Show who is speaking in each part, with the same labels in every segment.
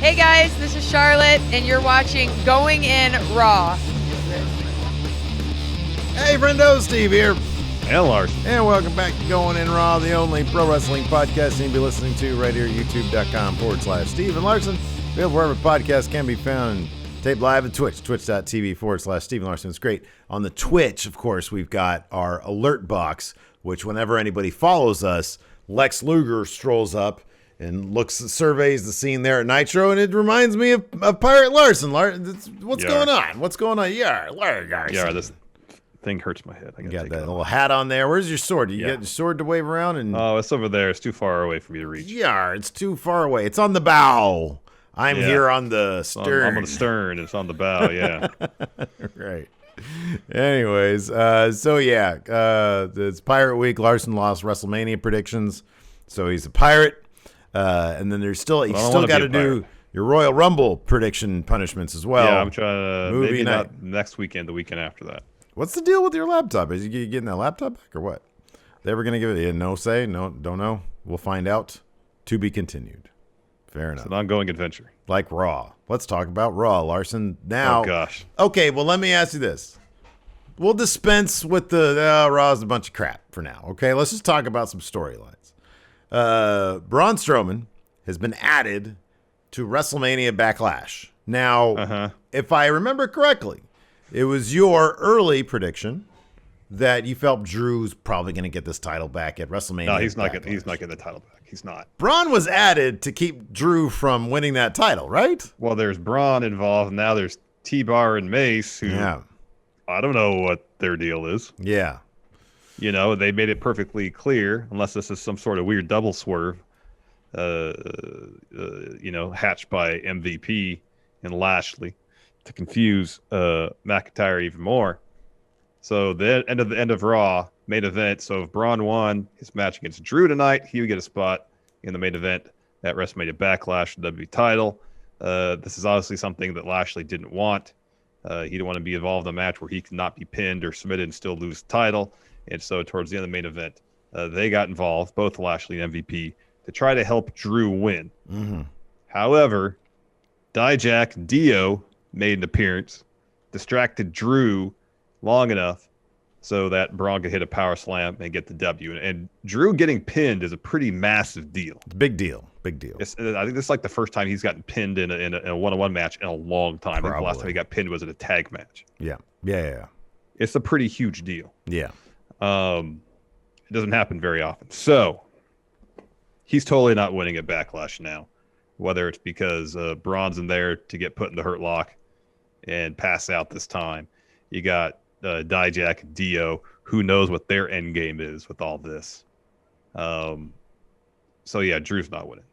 Speaker 1: Hey guys, this is Charlotte, and you're watching Going In Raw.
Speaker 2: Hey, Friendo, Steve here.
Speaker 3: And Larson.
Speaker 2: And welcome back to Going In Raw, the only pro wrestling podcast you'll be listening to right here at youtube.com/Steve and Larson. Available wherever podcasts can be found. Tape live at Twitch, twitch.tv/Steve and Larson. It's great. On the Twitch, of course, we've got our alert box, which whenever anybody follows us, Lex Luger strolls up and surveys the scene there at Nitro, and it reminds me of Pirate Larson. What's going on? What's going on? Larson.
Speaker 3: Yeah, this thing hurts my head.
Speaker 2: You got that little hat on there. Where's your sword? You got your sword to wave around?
Speaker 3: Oh, it's over there. It's too far away for me to reach.
Speaker 2: Yeah, it's too far away. It's on the bow. I'm here on the stern.
Speaker 3: I'm on the stern. It's on the bow, yeah.
Speaker 2: Right. Anyways, it's Pirate Week. Larson lost WrestleMania predictions, so he's a pirate. And then you still got to do your Royal Rumble prediction punishments as well.
Speaker 3: Yeah, I'm trying to maybe not next weekend, the weekend after that.
Speaker 2: What's the deal with your laptop? Is you getting that laptop back or what? They ever going to give it a no say? No, don't know. We'll find out. To be continued. Fair enough.
Speaker 3: It's an ongoing adventure.
Speaker 2: Like Raw. Let's talk about Raw, Larson. Now.
Speaker 3: Oh, gosh.
Speaker 2: Okay, well, let me ask you this. We'll dispense with the Raw's a bunch of crap for now. Okay, let's just talk about some storylines. Braun Strowman has been added to WrestleMania Backlash. Now, if I remember correctly, it was your early prediction that you felt Drew's probably going to get this title back at WrestleMania.
Speaker 3: No, he's not getting the title back. He's not.
Speaker 2: Braun was added to keep Drew from winning that title, right?
Speaker 3: Well, there's Braun involved. Now there's T-Bar and Mace, who I don't know what their deal is.
Speaker 2: Yeah.
Speaker 3: You know, they made it perfectly clear, unless this is some sort of weird double swerve, hatched by MVP and Lashley to confuse McIntyre even more. So the end of Raw main event. So if Braun won his match against Drew tonight, he would get a spot in the main event at WrestleMania Backlash, the WWE title. This is obviously something that Lashley didn't want. He didn't want to be involved in a match where he could not be pinned or submitted and still lose the title. And so towards the end of the main event, they got involved, both Lashley and MVP, to try to help Drew win.
Speaker 2: Mm-hmm.
Speaker 3: However, Dijak Dio made an appearance, distracted Drew long enough so that Braun could hit a power slam and get the W. And Drew getting pinned is a pretty massive deal.
Speaker 2: It's a big deal. Big deal.
Speaker 3: I think this is like the first time he's gotten pinned in a one-on-one match in a long time. I think the last time he got pinned was in a tag match.
Speaker 2: Yeah.
Speaker 3: It's a pretty huge deal.
Speaker 2: Yeah.
Speaker 3: It doesn't happen very often. So he's totally not winning at Backlash now, whether it's because Braun's in there to get put in the hurt lock and pass out this time. You got Dijak and Dio. Who knows what their end game is with all this? So yeah, Drew's not winning.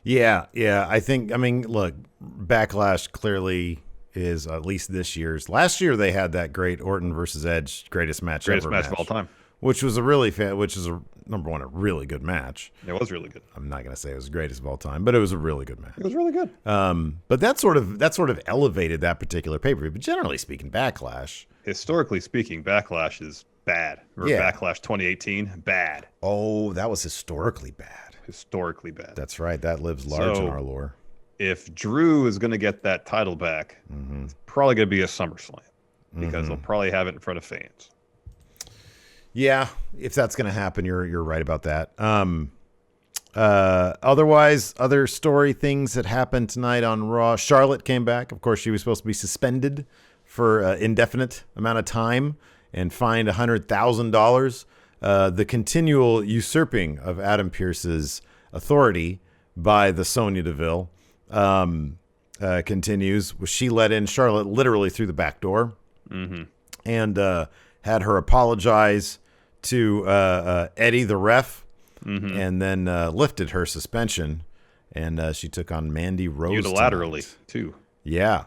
Speaker 2: Yeah. Look, Backlash clearly is at least this year's. Last year they had that great Orton versus Edge greatest match
Speaker 3: of all time,
Speaker 2: which was a number one, a really good match.
Speaker 3: It was really good.
Speaker 2: I'm not going to say it was the greatest of all time, but it was a really good match.
Speaker 3: It was really good.
Speaker 2: But that sort of elevated that particular pay-per-view. But generally speaking, Backlash.
Speaker 3: Historically speaking, Backlash is bad. Backlash 2018, bad.
Speaker 2: Oh, that was historically bad.
Speaker 3: That's
Speaker 2: right. That lives large in our lore.
Speaker 3: If Drew is going to get that title back, it's probably going to be a SummerSlam because they'll probably have it in front of fans.
Speaker 2: Yeah, if that's going to happen, you're right about that. Otherwise, other story things that happened tonight on Raw. Charlotte came back. Of course, she was supposed to be suspended for an indefinite amount of time and fined $100,000. The continual usurping of Adam Pearce's authority by the Sonya Deville continues. She let in Charlotte literally through the back door and had her apologize to Eddie, the ref, and then lifted her suspension. And she took on Mandy Rose
Speaker 3: unilaterally, too.
Speaker 2: Yeah.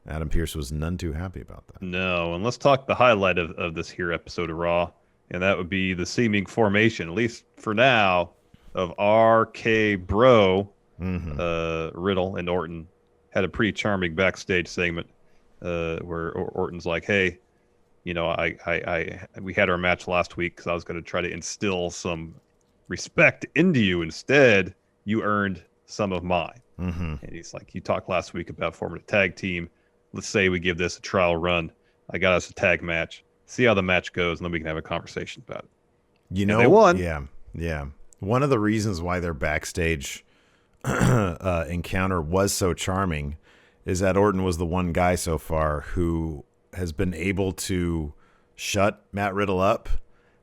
Speaker 2: Adam Pearce was none too happy about that.
Speaker 3: No, and let's talk the highlight of this here episode of Raw, and that would be the seeming formation, at least for now, of RKBro. Riddle and Orton had a pretty charming backstage segment where Orton's like, "Hey, you know, we had our match last week because I was going to try to instill some respect into you. Instead, you earned some of mine.
Speaker 2: Mm-hmm.
Speaker 3: And he's like, you talked last week about forming a tag team. Let's say we give this a trial run. I got us a tag match. See how the match goes, and then we can have a conversation about it.
Speaker 2: You know,
Speaker 3: they won.
Speaker 2: Yeah. One of the reasons why their backstage encounter was so charming is that Orton was the one guy so far who has been able to shut Matt Riddle up,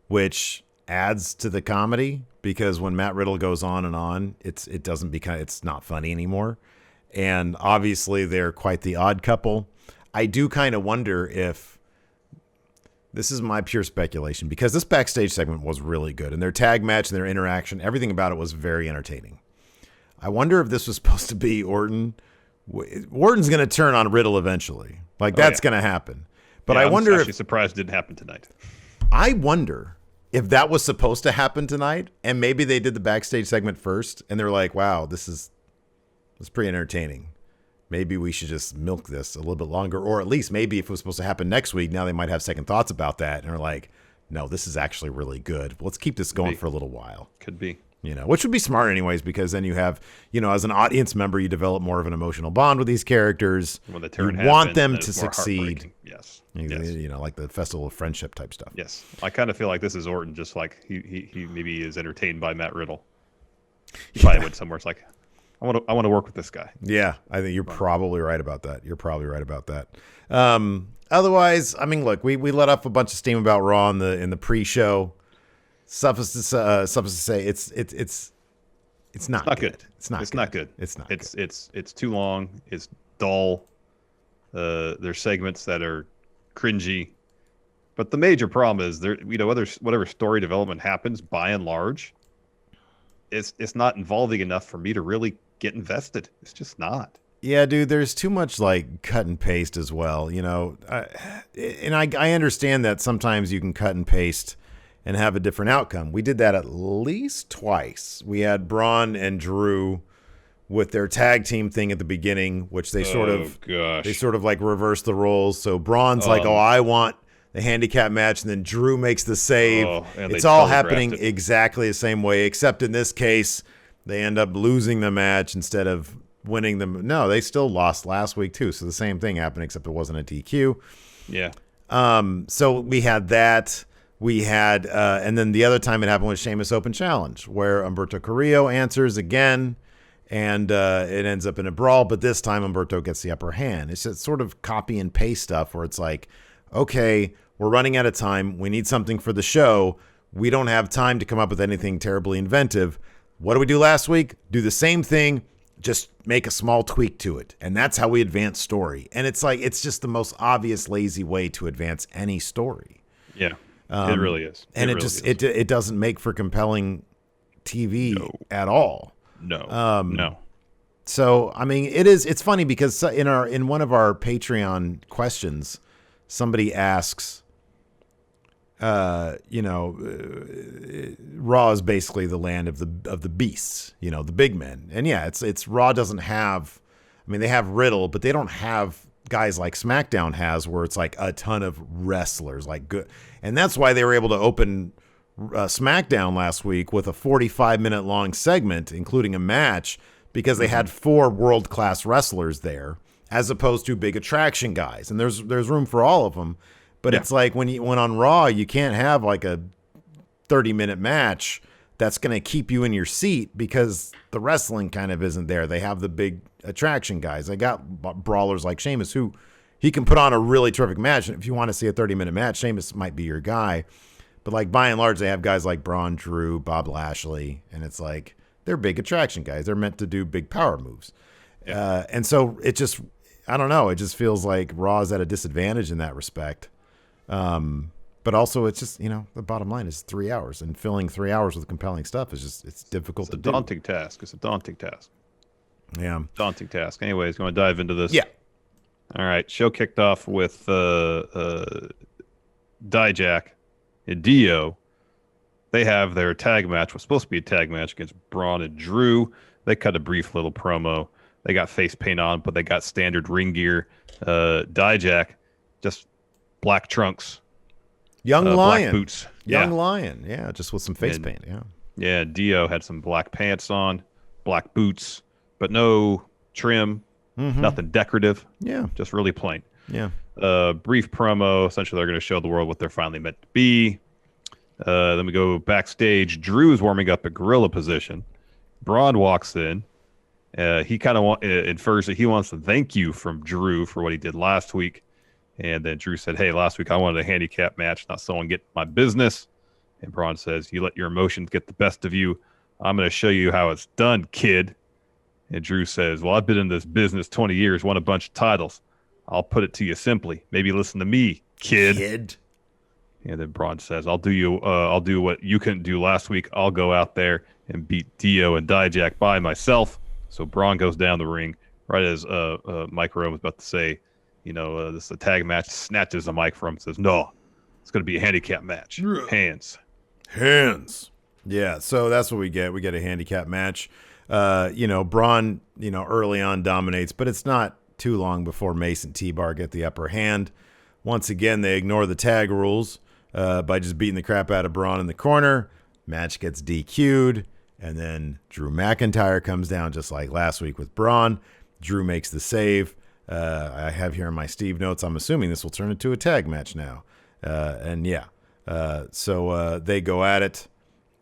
Speaker 2: which adds to the comedy, because when Matt Riddle goes on, it's not funny anymore. And obviously they're quite the odd couple. I do kind of wonder if this is my pure speculation, because this backstage segment was really good, and their tag match and their interaction, everything about it was very entertaining. I wonder if this was supposed to be Orton. Orton's going to turn on Riddle eventually. That's going to happen. But I wonder
Speaker 3: I'm actually surprised it didn't happen tonight.
Speaker 2: I wonder if that was supposed to happen tonight, and maybe they did the backstage segment first, and they're like, wow, this is pretty entertaining. Maybe we should just milk this a little bit longer, or at least maybe if it was supposed to happen next week, now they might have second thoughts about that, and are like, no, this is actually really good. Let's keep this going for a little while.
Speaker 3: Could be.
Speaker 2: Which would be smart anyways, because then you have, as an audience member, you develop more of an emotional bond with these characters.
Speaker 3: When the turn
Speaker 2: you want
Speaker 3: happens,
Speaker 2: them
Speaker 3: then
Speaker 2: to
Speaker 3: it's more
Speaker 2: succeed.
Speaker 3: Yes.
Speaker 2: Like the Festival of Friendship type stuff.
Speaker 3: Yes. I kind of feel like this is Orton, just like he maybe is entertained by Matt Riddle. He probably went somewhere. It's like, I want to work with this guy.
Speaker 2: Yeah, I think you're probably right about that. Otherwise, I mean, look, we let off a bunch of steam about Raw in the pre-show. Suffice to say, it's not good. It's not good.
Speaker 3: It's too long. It's dull. There's segments that are cringy. But the major problem is whatever story development happens, by and large, it's not involving enough for me to really get invested. It's just not.
Speaker 2: Yeah, dude, there's too much cut and paste as well, and I understand that sometimes you can cut and paste and have a different outcome. We did that at least twice. We had Braun and Drew with their tag team thing at the beginning, which they sort of reverse the roles. So Braun's I want the handicap match, and then Drew makes the save. It's all happening exactly the same way, except in this case, they end up losing the match instead of winning them. No, they still lost last week too. So the same thing happened, except it wasn't a DQ.
Speaker 3: Yeah.
Speaker 2: So we had that. We had, and then the other time it happened with Sheamus Open Challenge, where Humberto Carrillo answers again, and it ends up in a brawl. But this time Humberto gets the upper hand. It's just sort of copy and paste stuff where it's like, okay, we're running out of time. We need something for the show. We don't have time to come up with anything terribly inventive. What did we do last week? Do the same thing, just make a small tweak to it. And that's how we advance story. And it's like, it's just the most obvious, lazy way to advance any story.
Speaker 3: Yeah, it really is.
Speaker 2: It doesn't make for compelling TV at all.
Speaker 3: No.
Speaker 2: So, I mean, it's funny because in one of our Patreon questions, somebody asks, Raw is basically the land of the beasts, the big men. And yeah, it's Raw doesn't have, I mean, they have Riddle, but they don't have guys like SmackDown has, where it's like a ton of wrestlers, like good. And that's why they were able to open SmackDown last week with a 45-minute long segment, including a match, because they had 4 world-class wrestlers there, as opposed to big attraction guys. And there's room for all of them. But it's like when on Raw, you can't have like a 30-minute match that's going to keep you in your seat, because the wrestling kind of isn't there. They have the big attraction guys. They got brawlers like Sheamus, who he can put on a really terrific match. And if you want to see a 30-minute match, Sheamus might be your guy. But like by and large, they have guys like Braun, Drew, Bob Lashley, and it's like they're big attraction guys. They're meant to do big power moves. Yeah. And so it just, I don't know, it just feels like Raw is at a disadvantage in that respect. But also it's just, the bottom line is 3 hours, and filling 3 hours with compelling stuff is just, it's difficult to do.
Speaker 3: It's a daunting task.
Speaker 2: Yeah.
Speaker 3: Daunting task. Anyways, going to dive into this.
Speaker 2: Yeah.
Speaker 3: All right. Show kicked off with Dijak and Dio. They have their tag match. Was supposed to be a tag match against Braun and Drew. They cut a brief little promo. They got face paint on, but they got standard ring gear. Dijak, just black trunks.
Speaker 2: Young Lion.
Speaker 3: Black boots.
Speaker 2: Young Lion. Yeah, just with some face paint. Yeah.
Speaker 3: Yeah, Dio had some black pants on, black boots, but no trim, nothing decorative.
Speaker 2: Yeah.
Speaker 3: Just really plain.
Speaker 2: Yeah.
Speaker 3: Brief promo. Essentially, they're going to show the world what they're finally meant to be. Then we go backstage. Drew's warming up a gorilla position. Braun walks in. He kind of infers that he wants to thank you from Drew for what he did last week. And then Drew said, hey, last week I wanted a handicap match, not someone get my business. And Braun says, you let your emotions get the best of you. I'm going to show you how it's done, kid. And Drew says, well, I've been in this business 20 years, won a bunch of titles. I'll put it to you simply. Maybe listen to me, kid. And then Braun says, I'll do what you couldn't do last week. I'll go out there and beat Dio and Dijak by myself. So Braun goes down the ring right as Mike Rome was about to say, this is a tag match. Snatches the mic from him and says, no, it's going to be a handicap match. Hands.
Speaker 2: Yeah, so that's what we get. We get a handicap match. Braun, early on dominates, but it's not too long before Mace and T-Bar get the upper hand. Once again, they ignore the tag rules by just beating the crap out of Braun in the corner. Match gets DQ'd, and then Drew McIntyre comes down just like last week with Braun. Drew makes the save. I have here in my Steve notes, I'm assuming this will turn into a tag match now. So they go at it.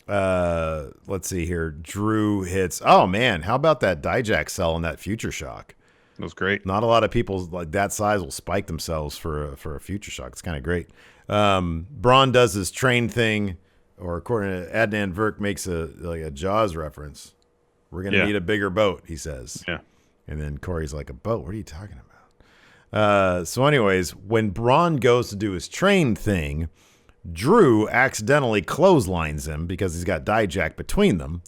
Speaker 2: Let's see here. Drew hits. Oh, man, how about that Dijak cell and that Future Shock?
Speaker 3: It was great.
Speaker 2: Not a lot of people like that size will spike themselves for a Future Shock. It's kind of great. Braun does his train thing, or according to Adnan Virk, makes a Jaws reference. We're going to need a bigger boat, he says.
Speaker 3: Yeah.
Speaker 2: And then Corey's like, a boat? What are you talking about? So anyways, when Braun goes to do his train thing, Drew accidentally clotheslines him because he's got Dijak between them.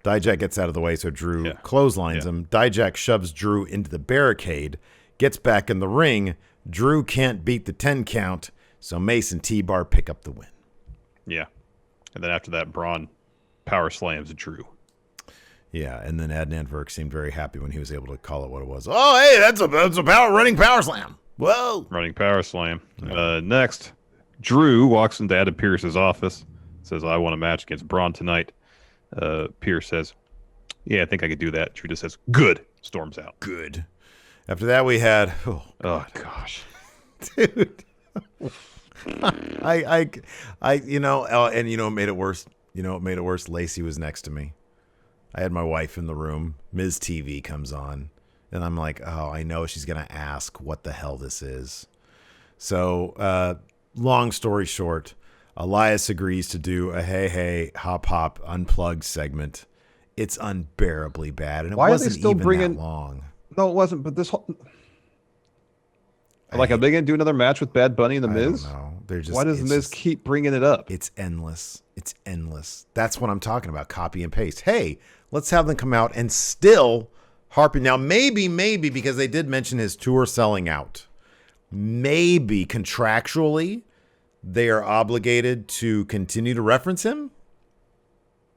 Speaker 2: Dijak gets out of the way, so Drew clotheslines him. Dijak shoves Drew into the barricade, gets back in the ring. Drew can't beat the 10 count, so Mace and T-Bar pick up the win.
Speaker 3: Yeah. And then after that, Braun power slams Drew.
Speaker 2: Yeah, and then Adnan Virk seemed very happy when he was able to call it what it was. Oh, hey, that's a running power slam. Whoa.
Speaker 3: Running power slam. Yeah. Next, Drew walks into Adam Pearce's office, says, I want a match against Braun tonight. Pierce says, yeah, I think I could do that. Drew just says, good. Storms out.
Speaker 2: Good. After that, we had,
Speaker 3: oh gosh.
Speaker 2: Dude. It made it worse. It made it worse. Lacey was next to me. I had my wife in the room. MizTV comes on, and I'm like, oh, I know she's going to ask what the hell this is. So, long story short, Elias agrees to do a hey, hop, unplugged segment. It's unbearably bad, and it wasn't even that long.
Speaker 3: No, it wasn't, but this whole... are they going to do another match with Bad Bunny and The Miz?
Speaker 2: I don't know.
Speaker 3: Why does The Miz keep bringing it up?
Speaker 2: It's endless. That's what I'm talking about, copy and paste. Hey, let's have them come out and still harping. Now, maybe because they did mention his tour selling out, maybe contractually they are obligated to continue to reference him.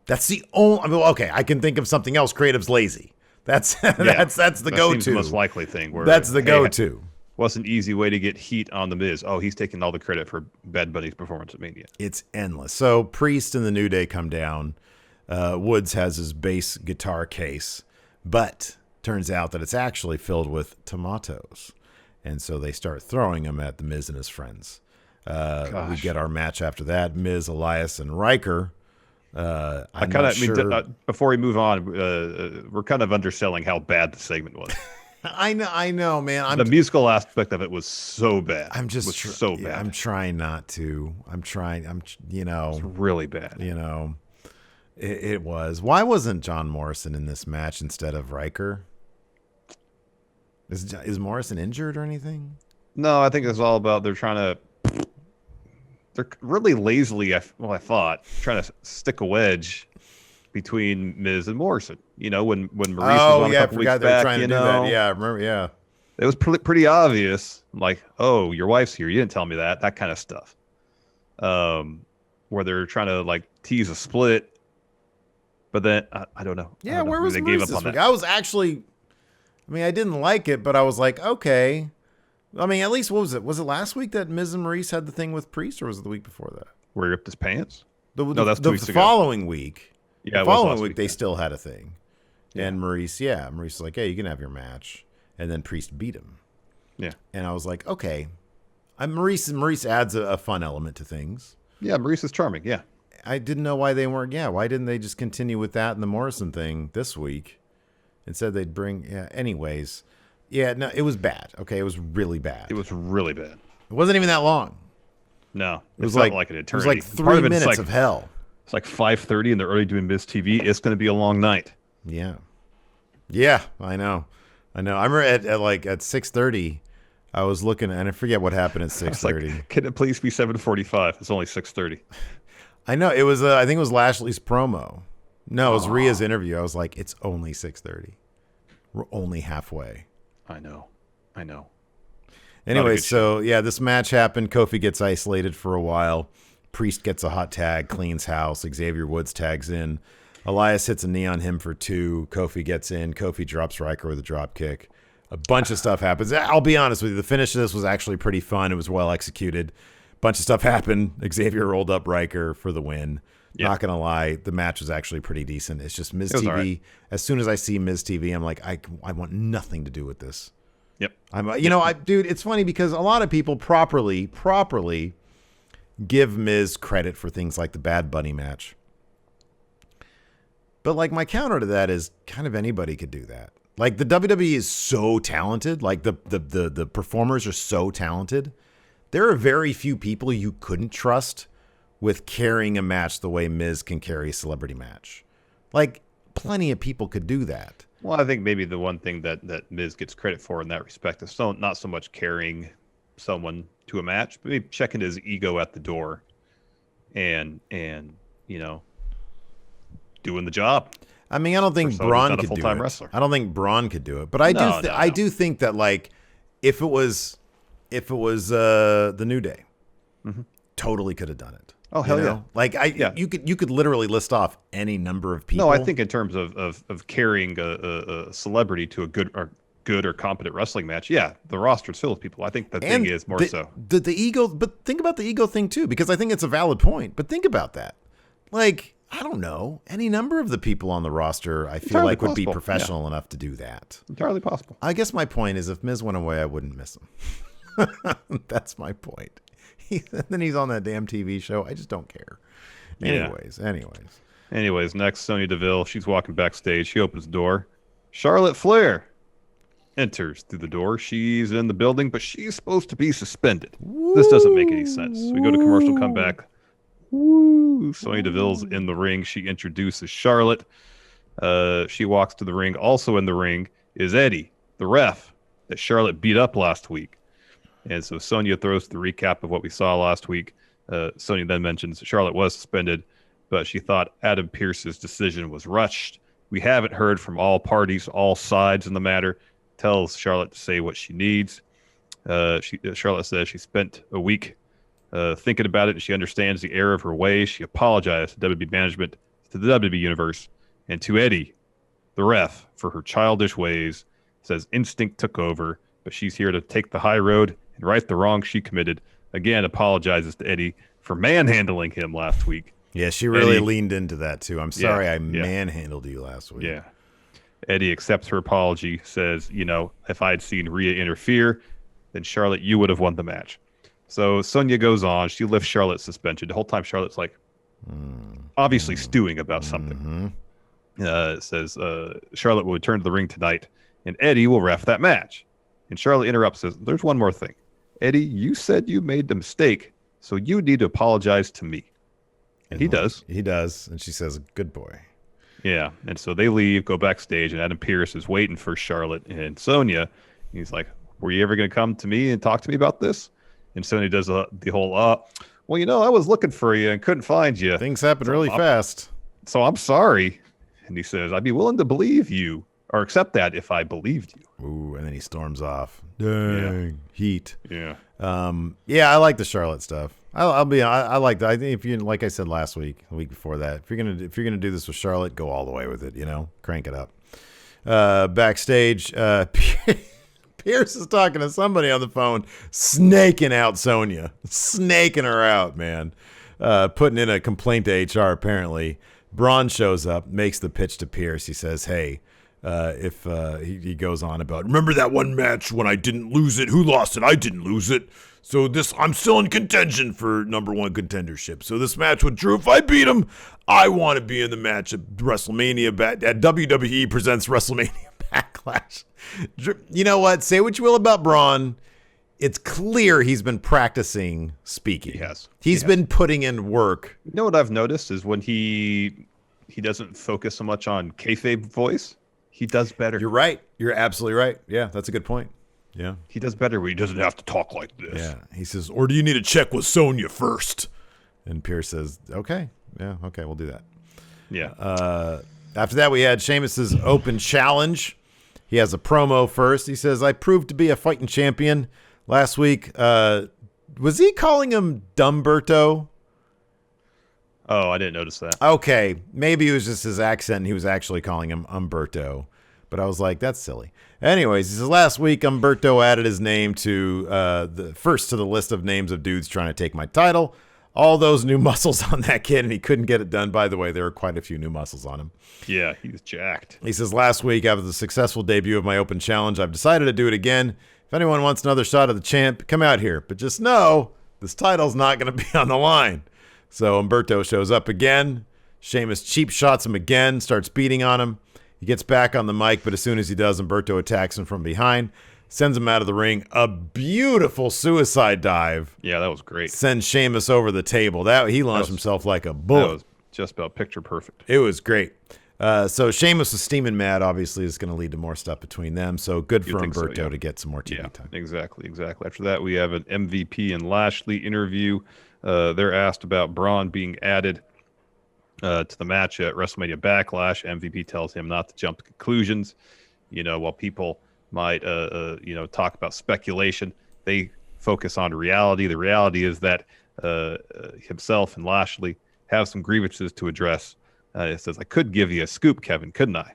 Speaker 2: That's the only... okay, I can think of something else. Creative's lazy. That's the go-to.
Speaker 3: Seems the most likely thing.
Speaker 2: That's the go-to.
Speaker 3: What's an easy way to get heat on The Miz? Oh, he's taking all the credit for Bad Bunny's performance at Mania.
Speaker 2: It's endless. So Priest and the New Day come down. Woods has his bass guitar case, but turns out that it's actually filled with tomatoes. And so they start throwing them at The Miz and his friends. We get our match after that. Miz, Elias, and Riker.
Speaker 3: Before we move on, we're kind of underselling how bad the segment was.
Speaker 2: I know, man.
Speaker 3: The musical aspect of it was so bad.
Speaker 2: So bad. I'm trying not to. It's
Speaker 3: really bad.
Speaker 2: It was. Why wasn't John Morrison in this match instead of Riker? Is Morrison injured or anything?
Speaker 3: No, I think it's all about they're really lazily, I thought, trying to stick a wedge between Miz and Morrison. When Maurice was on a couple weeks back,
Speaker 2: trying to do that. Yeah, I remember. Yeah,
Speaker 3: it was pretty obvious. Like, oh, your wife's here. You didn't tell me that. That kind of stuff. Where they're trying to like tease a split, but then I don't know.
Speaker 2: Yeah, where was Maurice this week? I was actually, I didn't like it, but I was like, okay. At least what was it? Was it last week that Miz and Maurice had the thing with Priest, or was it the week before that?
Speaker 3: Where he ripped his pants?
Speaker 2: No, that's 2 weeks ago. Following week.
Speaker 3: Yeah,
Speaker 2: the following week they still had a thing. And Maurice is like, hey, you can have your match. And then Priest beat him.
Speaker 3: Yeah.
Speaker 2: And I was like, okay. Maurice adds a fun element to things.
Speaker 3: Yeah, Maurice is charming, yeah.
Speaker 2: I didn't know why they weren't, why didn't they just continue with that and the Morrison thing this week? Instead they'd bring, anyways. Yeah, no, it was bad. Okay, it was really bad.
Speaker 3: It was really bad.
Speaker 2: It wasn't even that long.
Speaker 3: No,
Speaker 2: it was
Speaker 3: like an eternity.
Speaker 2: It was like 3 minutes of hell.
Speaker 3: It's like 5:30 and they're already doing MizTV. It's going to be a long night.
Speaker 2: Yeah. Yeah, I know. I remember at 6:30, I was looking, and I forget what happened at 6:30.
Speaker 3: Like, can it please be 7:45? It's only 6:30.
Speaker 2: I know. It was, I think it was Lashley's promo. No, it was Rhea's interview. I was like, it's only 6:30. We're only halfway.
Speaker 3: I know.
Speaker 2: Anyway, so this match happened. Kofi gets isolated for a while. Priest gets a hot tag, cleans house. Xavier Woods tags in. Elias hits a knee on him for 2. Kofi gets in. Kofi drops Riker with a drop kick. A bunch of stuff happens. I'll be honest with you. The finish of this was actually pretty fun. It was well executed. Bunch of stuff happened. Xavier rolled up Riker for the win. Yep. Not going to lie. The match was actually pretty decent. It's just MizTV.
Speaker 3: Right.
Speaker 2: As soon as I see MizTV, I'm like, I want nothing to do with this.
Speaker 3: Yep.
Speaker 2: Dude, it's funny because a lot of people properly give Miz credit for things like the Bad Bunny match. But like my counter to that is kind of anybody could do that. Like the WWE is so talented. Like the performers are so talented. There are very few people you couldn't trust with carrying a match the way Miz can carry a celebrity match. Like plenty of people could do that.
Speaker 3: Well, I think maybe the one thing that Miz gets credit for in that respect is not so much carrying someone to a match, but maybe checking his ego at the door and doing the job.
Speaker 2: I mean, I don't think Braun could do it.
Speaker 3: Wrestler.
Speaker 2: I don't think Braun could do it, but I do think that like if it was the New Day, totally could have done it.
Speaker 3: Oh hell yeah!
Speaker 2: Like you could literally list off any number of people.
Speaker 3: No, I think in terms of carrying a celebrity to a good or competent wrestling match, the roster's filled with people. I think the thing is more so
Speaker 2: the ego. But think about the ego thing too, because I think it's a valid point. But think about that. Like I don't know, any number of the people on the roster, I feel like would be professional enough to do that.
Speaker 3: Entirely possible.
Speaker 2: I guess my point is, if Miz went away, I wouldn't miss him. That's my point. And then he's on that damn TV show. I just don't care. Anyways,
Speaker 3: next, Sonya Deville. She's walking backstage. She opens the door. Charlotte Flair enters through the door. She's in the building, but she's supposed to be suspended. This doesn't make any sense. We go to commercial, come back. Woo! Sonya Deville's in the ring. She introduces Charlotte. She walks to the ring. Also in the ring is Eddie, the ref that Charlotte beat up last week. And so Sonya throws the recap of what we saw last week. Sonya then mentions Charlotte was suspended, but she thought Adam Pearce's decision was rushed. We haven't heard from all parties, all sides in the matter. Tells Charlotte to say what she needs. Charlotte says she spent a week thinking about it, and she understands the error of her ways. She apologized to WWE management, to the WWE universe, and to Eddie, the ref, for her childish ways. Says instinct took over, but she's here to take the high road and right the wrong she committed. Again, apologizes to Eddie for manhandling him last week.
Speaker 2: Yeah, she really leaned into that too. I'm sorry I manhandled you last week.
Speaker 3: Yeah. Eddie accepts her apology, says, if I had seen Rhea interfere, then Charlotte, you would have won the match. So Sonya goes on. She lifts Charlotte's suspension. The whole time Charlotte's like, obviously stewing about something. It says, Charlotte will return to the ring tonight, and Eddie will ref that match. And Charlotte interrupts, says, there's one more thing. Eddie, you said you made the mistake, so you need to apologize to me. And he does.
Speaker 2: He does. And she says, good boy.
Speaker 3: Yeah. And so they leave, go backstage, and Adam Pearce is waiting for Charlotte and Sonya. He's like, were you ever going to come to me and talk to me about this? And Sonya does the whole, I was looking for you and couldn't find you.
Speaker 2: Things happen really fast.
Speaker 3: So I'm sorry. And he says, I'd be willing to believe you or accept that if I believed you.
Speaker 2: Ooh, and then he storms off. Dang. Yeah. Heat.
Speaker 3: Yeah.
Speaker 2: I like the Charlotte stuff. I like that. I think if you, like I said last week, the week before that, if you're gonna do this with Charlotte, go all the way with it. Crank it up. Backstage, Pierce is talking to somebody on the phone, snaking out Sonya, snaking her out, man. Putting in a complaint to HR apparently. Braun shows up, makes the pitch to Pierce. He says, "Hey, if he goes on about, remember that one match when I didn't lose it? Who lost it? I didn't lose it. So I'm still in contention for number one contendership. So this match with Drew, if I beat him, I want to be in the match at WrestleMania, at WWE presents WrestleMania Backlash. You know what? Say what you will about Braun. It's clear he's been practicing speaking.
Speaker 3: He has.
Speaker 2: He's been putting in work.
Speaker 3: You know what I've noticed is when he doesn't focus so much on kayfabe voice, he does better.
Speaker 2: You're right. You're absolutely right. Yeah, that's a good point. Yeah.
Speaker 3: He does better where he doesn't have to talk like this.
Speaker 2: Yeah. He says, or do you need to check with Sonya first? And Pierce says, okay. Yeah, okay, we'll do that.
Speaker 3: Yeah.
Speaker 2: After that, we had Sheamus's open challenge. He has a promo first. He says, I proved to be a fighting champion last week. Was he calling him Dumberto?
Speaker 3: Oh, I didn't notice that.
Speaker 2: Okay, maybe it was just his accent and he was actually calling him Umberto. But I was like, that's silly. Anyways, he says, last week, Umberto added his name to the list of names of dudes trying to take my title. All those new muscles on that kid, and he couldn't get it done. By the way, there were quite a few new muscles on him.
Speaker 3: Yeah, he was jacked.
Speaker 2: He says, last week, after the successful debut of my open challenge, I've decided to do it again. If anyone wants another shot at the champ, come out here. But just know, this title's not going to be on the line. So Umberto shows up again. Sheamus cheap shots him again, starts beating on him. He gets back on the mic, but as soon as he does, Umberto attacks him from behind, sends him out of the ring. A beautiful suicide dive.
Speaker 3: Yeah, that was great.
Speaker 2: Sends Sheamus over the table. He launched himself like a bullet.
Speaker 3: That was just about picture perfect.
Speaker 2: It was great. So Sheamus is steaming mad. Obviously, is going to lead to more stuff between them. So good for Umberto to get some more TV time.
Speaker 3: Exactly. After that, we have an MVP and Lashley interview. They're asked about Braun being added to the match at WrestleMania Backlash. MVP tells him not to jump to conclusions. While people might, talk about speculation, they focus on reality. The reality is that himself and Lashley have some grievances to address. It says, I could give you a scoop, Kevin, couldn't I?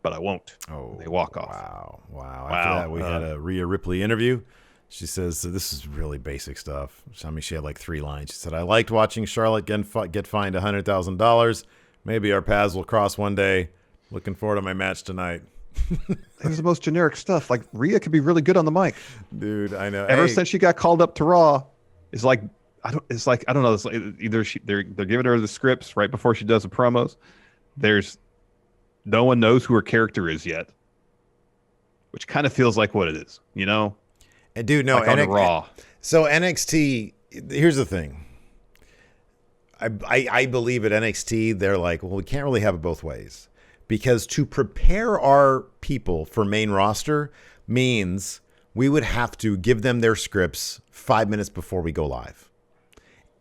Speaker 3: But I won't.
Speaker 2: Oh,
Speaker 3: they walk off.
Speaker 2: Wow. After that, we had a Rhea Ripley interview. She says, so this is really basic stuff. I mean, she had like 3 lines. She said, I liked watching Charlotte get fined $100,000. Maybe our paths will cross one day. Looking forward to my match tonight.
Speaker 3: It was the most generic stuff. Like, Rhea could be really good on the mic.
Speaker 2: Dude, I know.
Speaker 3: Ever since she got called up to Raw, it's like, I don't know. It's like either they're giving her the scripts right before she does the promos. There's no one knows who her character is yet, which kind of feels like what it is,
Speaker 2: Dude, no,
Speaker 3: like on Raw.
Speaker 2: So NXT, here's the thing. I believe at NXT, they're like, well, we can't really have it both ways. Because to prepare our people for main roster means we would have to give them their scripts 5 minutes before we go live.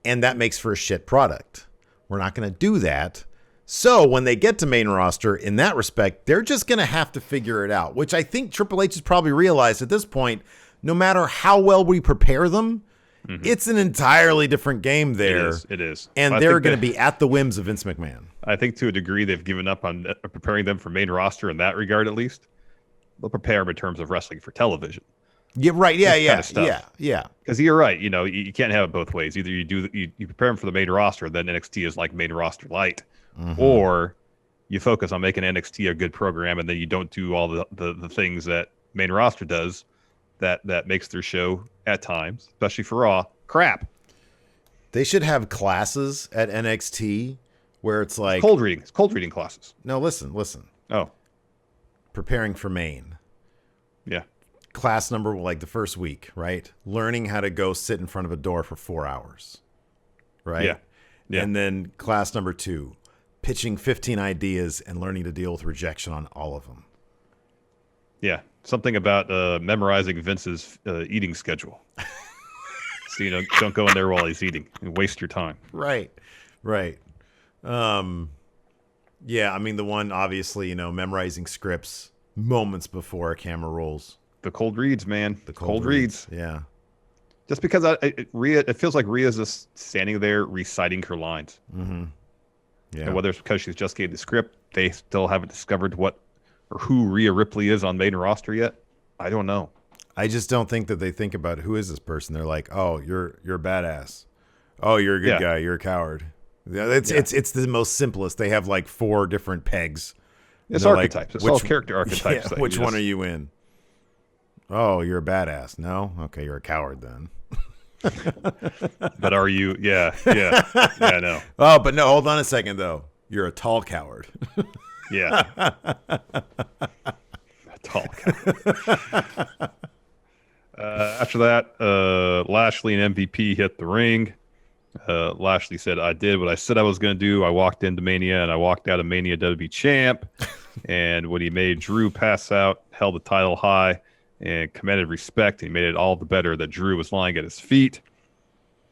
Speaker 2: And that makes for a shit product. We're not going to do that. So when they get to main roster, in that respect, they're just going to have to figure it out, which I think Triple H has probably realized at this point. No matter how well we prepare them, it's an entirely different game there.
Speaker 3: It is.
Speaker 2: And they're going to be at the whims of Vince McMahon.
Speaker 3: I think to a degree they've given up on preparing them for main roster in that regard, at least. They'll prepare them in terms of wrestling for television.
Speaker 2: Yeah, right. Yeah.
Speaker 3: Because you're right. You can't have it both ways. Either you prepare them for the main roster, then NXT is like main roster light, or you focus on making NXT a good program, and then you don't do all the things that main roster does. That makes their show at times, especially for Raw, crap.
Speaker 2: They should have classes at NXT where it's like
Speaker 3: cold reading classes.
Speaker 2: No, listen.
Speaker 3: Oh,
Speaker 2: preparing for main.
Speaker 3: Yeah.
Speaker 2: Class number, like the first week, right? Learning how to go sit in front of a door for 4 hours, right? Yeah. And then class number 2, pitching 15 ideas and learning to deal with rejection on all of them.
Speaker 3: Yeah. Something about memorizing Vince's eating schedule. So, don't go in there while he's eating and waste your time.
Speaker 2: Right. Yeah, I mean, the one, obviously, memorizing scripts moments before a camera rolls.
Speaker 3: The cold reads, man.
Speaker 2: The cold reads. Yeah.
Speaker 3: Just because Rhea, it feels like Rhea's just standing there reciting her lines.
Speaker 2: Mm-hmm. Yeah.
Speaker 3: And whether it's because she's just gave the script, they still haven't discovered what or who Rhea Ripley is on main roster yet. I don't know.
Speaker 2: I just don't think that they think about who is this person. They're like, oh, you're a badass. Oh, you're a good guy. You're a coward. It's the most simplest. They have like 4 different pegs
Speaker 3: It's
Speaker 2: they're
Speaker 3: archetypes. It's all character archetypes.
Speaker 2: Yeah, which one are you in? Oh, you're a badass. No? Okay, you're a coward then.
Speaker 3: But are you? Yeah. I know.
Speaker 2: Oh, but no, hold on a second, though. You're a tall coward.
Speaker 3: Yeah. A tall coward. After that, Lashley and MVP hit the ring. Lashley said, I did what I said I was going to do. I walked into Mania and I walked out of Mania WWE champ. And when he made Drew pass out, held the title high and commanded respect, he made it all the better that Drew was lying at his feet.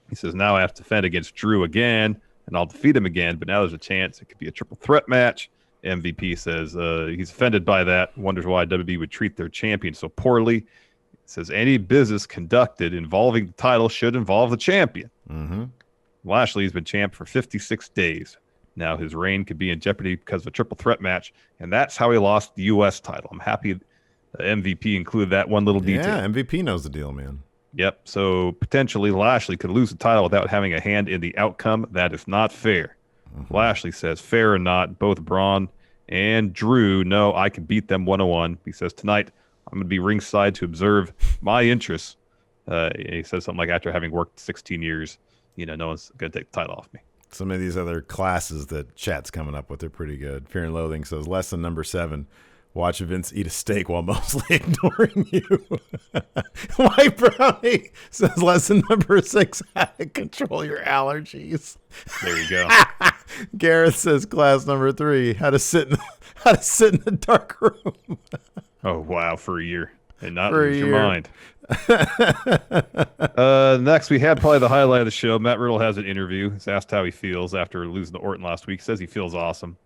Speaker 3: He says, now I have to defend against Drew again and I'll defeat him again. But now there's a chance it could be a triple threat match. MVP says he's offended by that, wonders why WWE would treat their champion so poorly. He says any business conducted involving the title should involve the champion.
Speaker 2: Mm-hmm.
Speaker 3: Lashley's been champ for 56 days. Now his reign could be in jeopardy because of a triple threat match, and that's how he lost the U.S. title. I'm happy MVP included that one little detail.
Speaker 2: Yeah, MVP knows the deal, man.
Speaker 3: Yep, so potentially Lashley could lose the title without having a hand in the outcome. That is not fair. Mm-hmm. Lashley says, fair or not, both Braun and Drew know I can beat them 1-on-1. He says, tonight I'm going to be ringside to observe my interests. He says something like, after having worked 16 years, no one's going to take the title off me.
Speaker 2: Some of these other classes that chat's coming up with are pretty good. Fear and Loathing says, lesson number 7, watch Vince eat a steak while mostly ignoring you. White Brownie says, lesson number 6, how to control your allergies.
Speaker 3: There you go.
Speaker 2: Gareth says, class number 3, how to sit in the dark room.
Speaker 3: Oh, wow, for a year. And not
Speaker 2: For a
Speaker 3: lose your
Speaker 2: year.
Speaker 3: mind. Next, we had probably the highlight of the show. Matt Riddle has an interview. He's asked how he feels after losing to Orton last week. He says he feels awesome.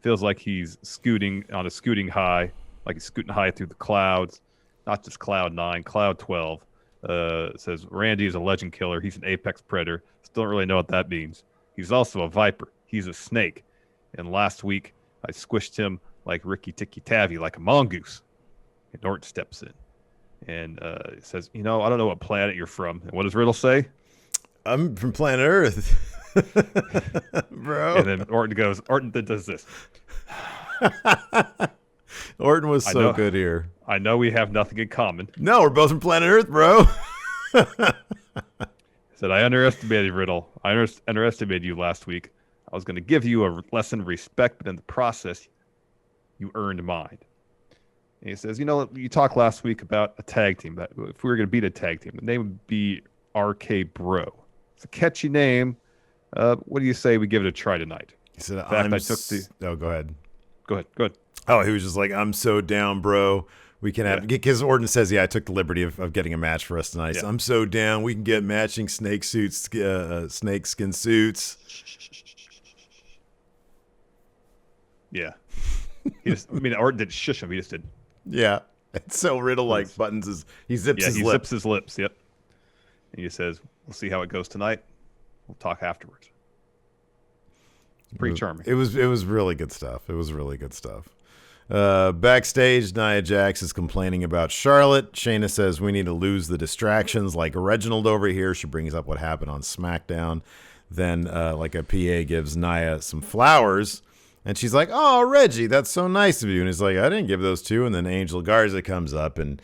Speaker 3: Feels like he's scooting on a scooting high, like he's scooting high through the clouds. Not just Cloud 9, Cloud 12. Says Randy is a legend killer. He's an apex predator. Still don't really know what that means. He's also a viper. He's a snake. And last week, I squished him like Ricky Tikki Tavi, like a mongoose. And Orton steps in. And he says, I don't know what planet you're from. And what does Riddle say?
Speaker 2: I'm from planet Earth. Bro.
Speaker 3: And then Orton does this.
Speaker 2: Orton was so good here.
Speaker 3: I know we have nothing in common.
Speaker 2: No, we're both from planet Earth, bro.
Speaker 3: He said, I underestimated Riddle. I underestimated you last week. I was going to give you a lesson of respect, but in the process, you earned mine. And he says, you talked last week about a tag team. That if we were going to beat a tag team, the name would be RKBro. It's a catchy name. What do you say we give it a try tonight?
Speaker 2: He said,
Speaker 3: Oh,
Speaker 2: go ahead.
Speaker 3: Go ahead.
Speaker 2: Oh, he was just like, I'm so down, bro. We can have, because Orton says, I took the liberty of getting a match for us tonight. Yeah. So I'm so down. We can get matching snake skin suits.
Speaker 3: Yeah. Orton didn't shush him. He just did.
Speaker 2: Yeah. It's so Riddle buttons he zips his lip.
Speaker 3: Zips his lips. Yep. And he says, we'll see how it goes tonight. We'll talk afterwards. Pretty charming.
Speaker 2: It was really good stuff. Backstage, Nia Jax is complaining about Charlotte. Shayna says we need to lose the distractions like Reginald over here. She brings up what happened on SmackDown. Then a PA gives Nia some flowers. And she's like, oh, Reggie, that's so nice of you. And he's like, I didn't give those to you. And then Angel Garza comes up and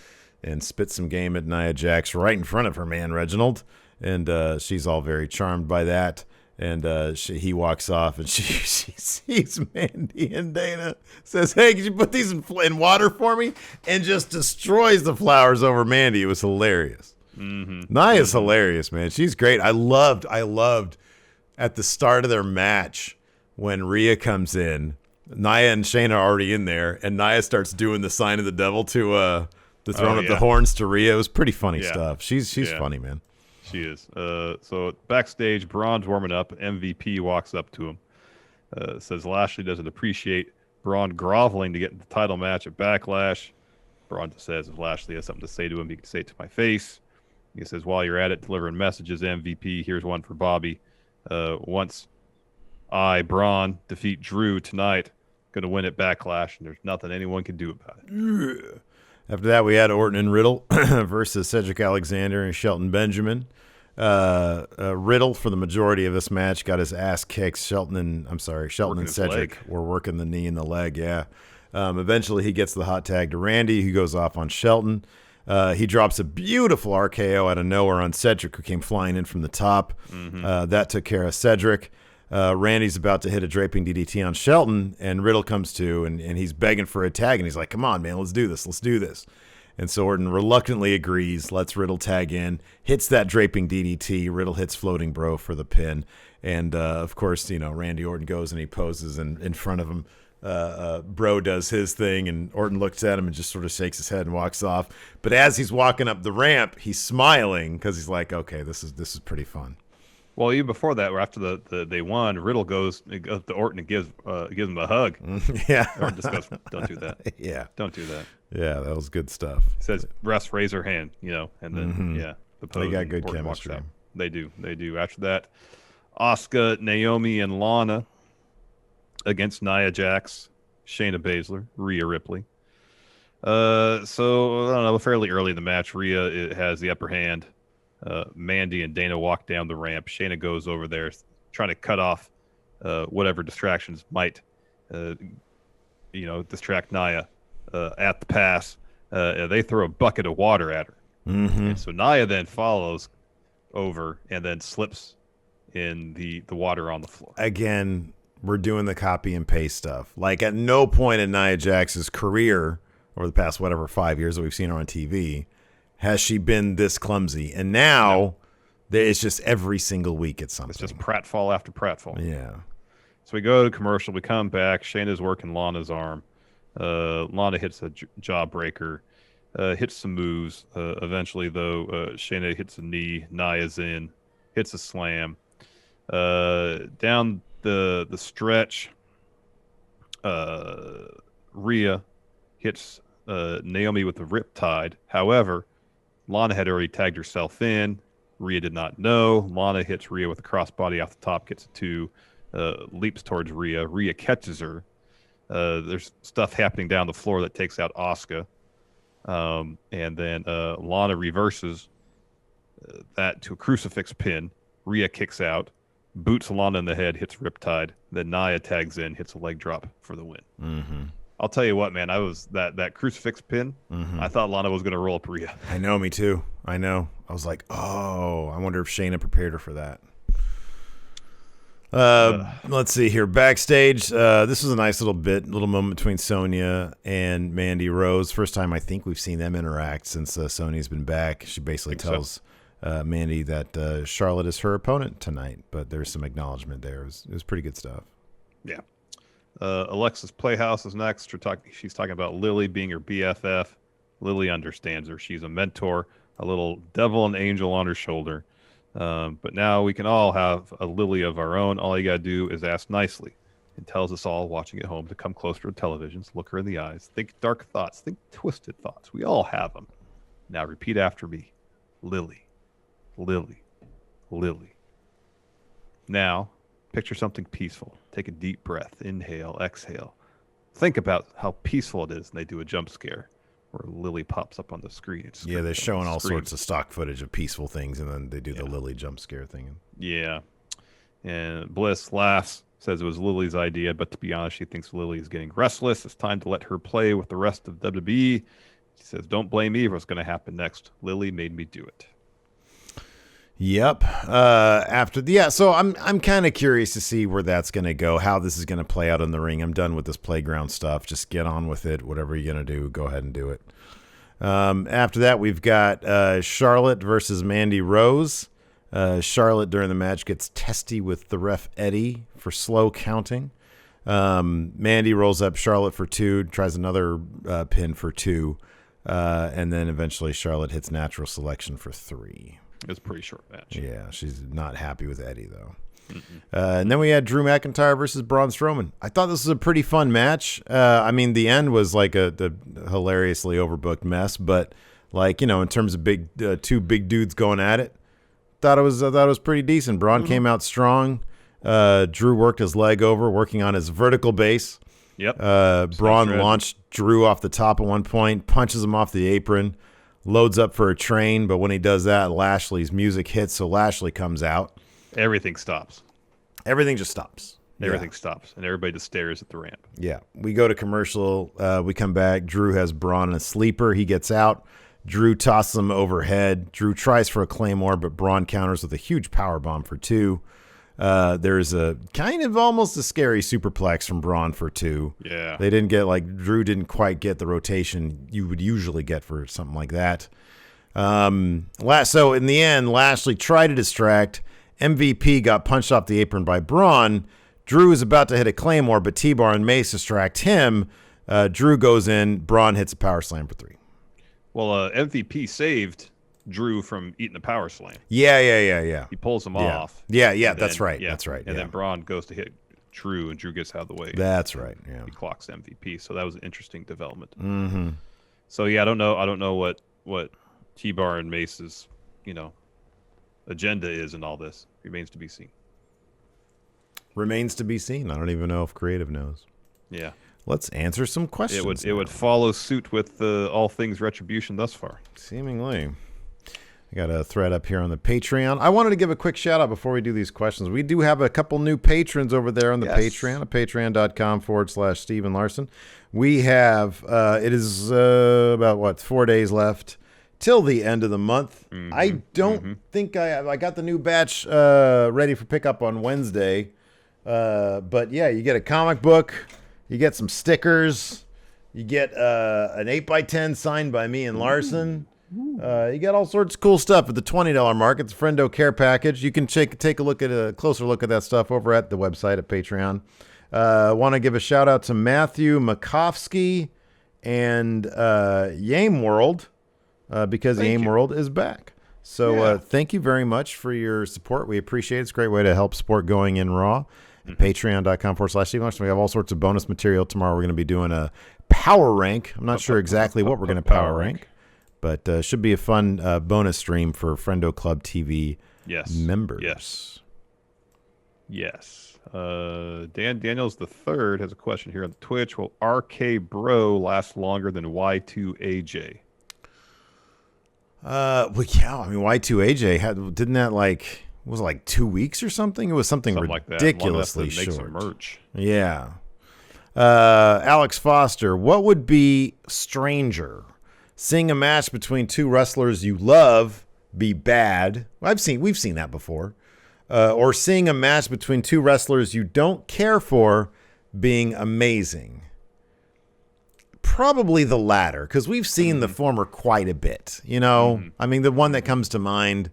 Speaker 2: spits some game at Nia Jax right in front of her man, Reginald. And she's all very charmed by that. And he walks off, and she sees Mandy and Dana. Says, hey, could you put these in water for me? And just destroys the flowers over Mandy. It was hilarious.
Speaker 3: Mm-hmm.
Speaker 2: Nia's hilarious, man. She's great. I loved at the start of their match when Rhea comes in. Nia and Shayna are already in there, and Nia starts doing the sign of the devil to throw up the horns to Rhea. It was pretty funny stuff. She's funny, man.
Speaker 3: She is. So backstage, Braun's warming up. MVP walks up to him. Says Lashley doesn't appreciate Braun groveling to get in the title match at Backlash. Braun says if Lashley has something to say to him, he can say it to my face. He says, while you're at it, delivering messages, MVP, here's one for Bobby. Once I, Braun, defeat Drew tonight, going to win at Backlash, and there's nothing anyone can do about it.
Speaker 2: After that, we had Orton and Riddle versus Cedric Alexander and Shelton Benjamin. Riddle, for the majority of this match, got his ass kicked. Shelton and Cedric were working the knee and the leg, yeah. Eventually, he gets the hot tag to Randy, who goes off on Shelton. He drops a beautiful RKO out of nowhere on Cedric, who came flying in from the top. That took care of Cedric. Randy's about to hit a draping DDT on Shelton, and Riddle comes to, and he's begging for a tag, and he's like, come on, man, let's do this. And so Orton reluctantly agrees, lets Riddle tag in, hits that draping DDT. Riddle hits Floating Bro for the pin. And, of course, Randy Orton goes and he poses in front of him. Bro does his thing, and Orton looks at him and just sort of shakes his head and walks off. But as he's walking up the ramp, he's smiling because he's like, okay, this is pretty fun.
Speaker 3: Well, even before that, or after they won, Riddle goes to Orton and gives him a hug.
Speaker 2: Yeah.
Speaker 3: Orton just goes, don't do that.
Speaker 2: Yeah.
Speaker 3: Don't do that.
Speaker 2: Yeah, that was good stuff.
Speaker 3: He says, "Rest, raise her hand," and then the pose.
Speaker 2: They got good
Speaker 3: Orton
Speaker 2: chemistry.
Speaker 3: walks out. They do. After that, Asuka, Naomi, and Lana against Nia Jax, Shayna Baszler, Rhea Ripley. So I don't know. Fairly early in the match, Rhea has the upper hand. Mandy and Dana walk down the ramp. Shayna goes over there, trying to cut off whatever distractions might, distract Nia at the pass. They throw a bucket of water at her. And so Nia then follows over and then slips in the water on the floor.
Speaker 2: Again, we're doing the copy and paste stuff. Like, at no point in Nia Jax's career over the past 5 years that we've seen her on TV has she been this clumsy. And now it's just every single week it's something.
Speaker 3: It's just pratfall after pratfall.
Speaker 2: Yeah.
Speaker 3: So we go to commercial. We come back. Shayna's working Lana's arm. Lana hits a jawbreaker, hits some moves. Eventually, though, Shayna hits a knee. Nia's in, hits a slam. Down the stretch, Rhea hits Naomi with a riptide. However, Lana had already tagged herself in. Rhea did not know. Lana hits Rhea with a crossbody off the top, gets a 2, leaps towards Rhea. Rhea catches her. There's stuff happening down the floor that takes out Asuka. And then Lana reverses that to a crucifix pin. Rhea kicks out, boots Lana in the head, hits Riptide. Then Nia tags in, hits a leg drop for the win. I'll tell you what, man, I was that crucifix pin. I thought Lana was going to roll up Rhea.
Speaker 2: I know, me too. I know. I was like, oh, I wonder if Shayna prepared her for that. Let's see here. Backstage, this was a nice little moment between Sonya and Mandy Rose. First time I think we've seen them interact since Sonya's been back. She basically tells Mandy that Charlotte is her opponent tonight, but there's some acknowledgement there. It was pretty good stuff.
Speaker 3: Yeah. Alexa's Playhouse is next. She's talking about Lily being her BFF. Lily understands her. She's a mentor, a little devil and angel on her shoulder. But now we can all have a Lily of our own. All you got to do is ask nicely, and tells us all watching at home to come closer to televisions, look her in the eyes, think dark thoughts, think twisted thoughts. We all have them. Now repeat after me. Lily, Lily, Lily. Now picture something peaceful. Take a deep breath. Inhale, exhale. Think about how peaceful it is, and they do a jump scare where Lily pops up on the screen.
Speaker 2: Yeah, they're showing all sorts of stock footage of peaceful things, and then they do the Lily jump scare thing.
Speaker 3: Yeah. And Bliss laughs, says it was Lily's idea, but to be honest, she thinks Lily is getting restless. It's time to let her play with the rest of WWE. She says, don't blame me for what's going to happen next. Lily made me do it.
Speaker 2: Yep. So I'm kind of curious to see where that's going to go, how this is going to play out in the ring. I'm done with this playground stuff. Just get on with it. Whatever you're going to do, go ahead and do it. After that, we've got Charlotte versus Mandy Rose. Charlotte during the match gets testy with the ref Eddie for slow counting. Mandy rolls up Charlotte for 2, tries another pin for 2, and then eventually Charlotte hits natural selection for 3.
Speaker 3: It was a pretty short match.
Speaker 2: Yeah, she's not happy with Eddie, though. And then we had Drew McIntyre versus Braun Strowman. I thought this was a pretty fun match. I mean, the end was like a hilariously overbooked mess, but like, in terms of two big dudes going at it, thought it was pretty decent. Braun came out strong. Drew worked his leg over, working on his vertical base.
Speaker 3: Yep.
Speaker 2: Braun launched Drew off the top at one point, punches him off the apron, loads up for a train, but when he does that, Lashley's music hits, so Lashley comes out.
Speaker 3: Everything stops.
Speaker 2: Everything just stops.
Speaker 3: Everything stops, and everybody just stares at the ramp.
Speaker 2: Yeah. We go to commercial. We come back. Drew has Braun in a sleeper. He gets out. Drew tosses him overhead. Drew tries for a Claymore, but Braun counters with a huge powerbomb for 2. There's a kind of almost a scary superplex from Braun for 2.
Speaker 3: Yeah.
Speaker 2: They didn't get, like, Drew didn't quite get the rotation you would usually get for something like that. So in the end, Lashley tried to distract. MVP got punched off the apron by Braun. Drew is about to hit a Claymore, but T-Bar and Mace distract him. Drew goes in. Braun hits a power slam for 3.
Speaker 3: Well, MVP saved Drew from eating the power slam.
Speaker 2: Yeah.
Speaker 3: He pulls him off.
Speaker 2: Yeah, that's right. That's right.
Speaker 3: And then Braun goes to hit Drew, and Drew gets out of the way.
Speaker 2: That's right. Yeah.
Speaker 3: He clocks MVP. So that was an interesting development.
Speaker 2: Mm-hmm.
Speaker 3: So yeah, I don't know what T-Bar and Mace's, agenda is in all this. Remains to be seen.
Speaker 2: Remains to be seen. I don't even know if creative knows.
Speaker 3: Yeah.
Speaker 2: Let's answer some questions.
Speaker 3: It would follow suit with all things Retribution thus far.
Speaker 2: Seemingly. I got a thread up here on the Patreon. I wanted to give a quick shout out before we do these questions. We do have a couple new patrons over there on the Patreon, at patreon.com/Steven Larson. We have, it is about 4 days left till the end of the month.
Speaker 3: Mm-hmm.
Speaker 2: I don't think I got the new batch ready for pickup on Wednesday. But yeah, you get a comic book, you get some stickers, you get an 8x10 signed by me and Larson. You get all sorts of cool stuff at the $20 mark. It's a Friendo Care Package. You can take a closer look at that stuff over at the website at Patreon. Want to give a shout out to Matthew Makovsky and Yame World because Yame World is back. So thank you very much for your support. We appreciate it. It's a great way to help support Going In Raw. Patreon.com/Steven Larson. We have all sorts of bonus material. Tomorrow we're going to be doing a power rank. I'm not sure exactly what we're going to power rank. But should be a fun bonus stream for Friendo Club TV members.
Speaker 3: Yes. Dan Daniels III has a question here on Twitch. Will RKBro last longer than Y2AJ?
Speaker 2: Well, yeah. I mean, Y2AJ didn't that was it like 2 weeks or something? It was something ridiculously
Speaker 3: like that. Make
Speaker 2: short.
Speaker 3: some merch.
Speaker 2: Yeah. Alex Foster, what would be stranger? Seeing a match between two wrestlers you love be bad. We've seen that before. Or seeing a match between two wrestlers you don't care for being amazing. Probably the latter, because we've seen the former quite a bit. I mean, the one that comes to mind,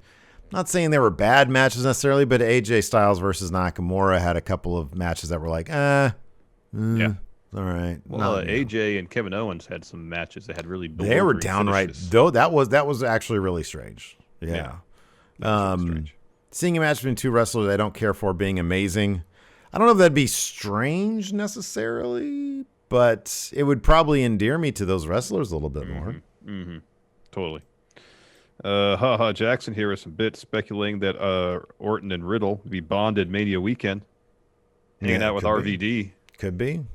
Speaker 2: not saying they were bad matches necessarily, but AJ Styles versus Nakamura had a couple of matches that were like, all right.
Speaker 3: Well, AJ and Kevin Owens had some matches that had really
Speaker 2: they were downright
Speaker 3: finishes.
Speaker 2: Though that was actually really strange. Yeah.
Speaker 3: Strange.
Speaker 2: Seeing a match between two wrestlers I don't care for being amazing. I don't know if that'd be strange necessarily, but it would probably endear me to those wrestlers a little bit more.
Speaker 3: Totally. Jackson here is a bit speculating that Orton and Riddle would be bonded Mania weekend, hanging out with RVD.
Speaker 2: Could be.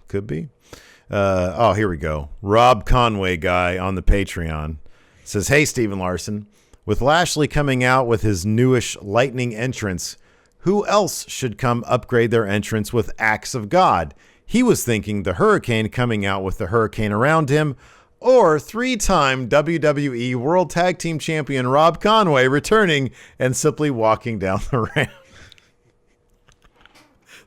Speaker 2: Here we go. Rob Conway guy on the Patreon says, "Hey, Steven Larson, with Lashley coming out with his newish lightning entrance, who else should come upgrade their entrance with acts of God? He was thinking the Hurricane coming out with the Hurricane around him, or 3-time WWE World Tag Team Champion Rob Conway returning and simply walking down the ramp."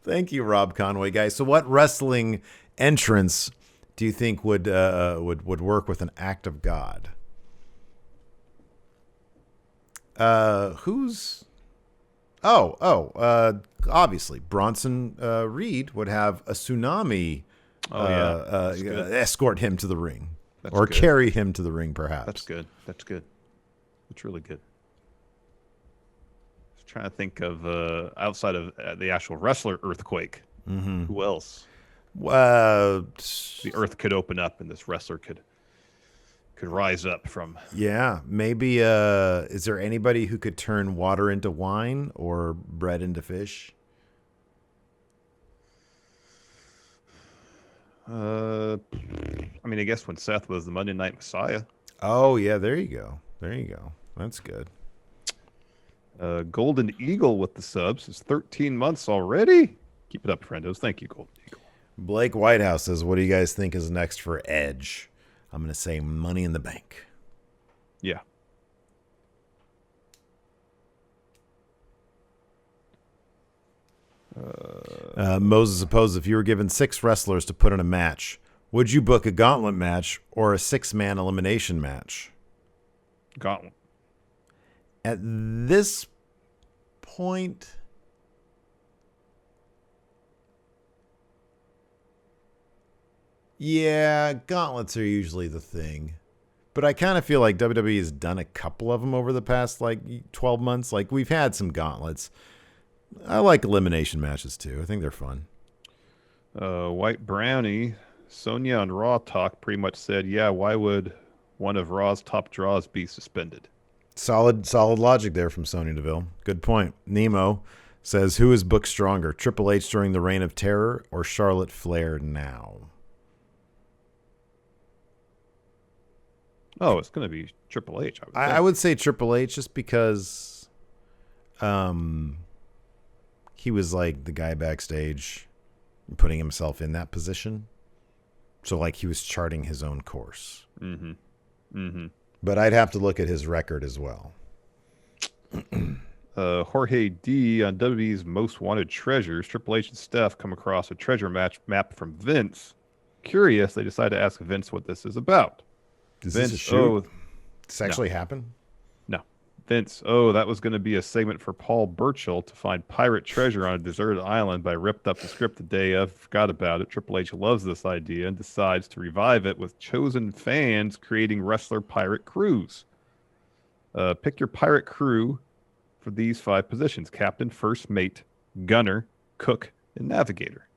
Speaker 2: Thank you, Rob Conway, guys. So what wrestling entrance do you think would work with an act of God? Obviously Bronson Reed would have a tsunami escort him to the ring. Carry him to the ring, perhaps.
Speaker 3: That's good. That's really good. Trying to think of outside of the actual wrestler earthquake. Who else? The earth could open up and this wrestler could rise up from.
Speaker 2: Yeah, maybe. Is there anybody who could turn water into wine or bread into fish?
Speaker 3: I mean, I guess when Seth was the Monday Night Messiah.
Speaker 2: Oh yeah, there you go. That's good.
Speaker 3: Golden Eagle with the subs is 13 months already. Keep it up, friendos. Thank you, Golden Eagle.
Speaker 2: Blake Whitehouse says, what do you guys think is next for Edge? I'm going to say Money in the Bank.
Speaker 3: Yeah.
Speaker 2: Moses opposes, if you were given 6 wrestlers to put in a match, would you book a gauntlet match or a 6-man elimination match?
Speaker 3: Gauntlet.
Speaker 2: At this point, yeah, gauntlets are usually the thing. But I kind of feel like WWE has done a couple of them over the past, 12 months. Like, we've had some gauntlets. I like elimination matches, too. I think they're fun.
Speaker 3: White Brownie, Sonya on Raw Talk pretty much said, yeah, why would one of Raw's top draws be suspended?
Speaker 2: Solid logic there from Sonya Deville. Good point. Nemo says, who is booked stronger, Triple H during the Reign of Terror or Charlotte Flair now?
Speaker 3: Oh, it's going to be Triple H.
Speaker 2: I would say Triple H just because he was like the guy backstage putting himself in that position. So like he was charting his own course.
Speaker 3: Mm-hmm. Mm-hmm.
Speaker 2: But I'd have to look at his record as well.
Speaker 3: Jorge D on WWE's Most Wanted Treasures. Triple H and Steph come across a treasure map from Vince. Curious, they decide to ask Vince what this is about.
Speaker 2: Is
Speaker 3: Vince,
Speaker 2: this a shoot? This actually happened?
Speaker 3: No. Vince, that was going to be a segment for Paul Burchill to find pirate treasure on a deserted island, but I ripped up the script the day of, forgot about it. Triple H loves this idea and decides to revive it with chosen fans creating wrestler pirate crews. Pick your pirate crew for these 5 positions: captain, first mate, gunner, cook, and navigator.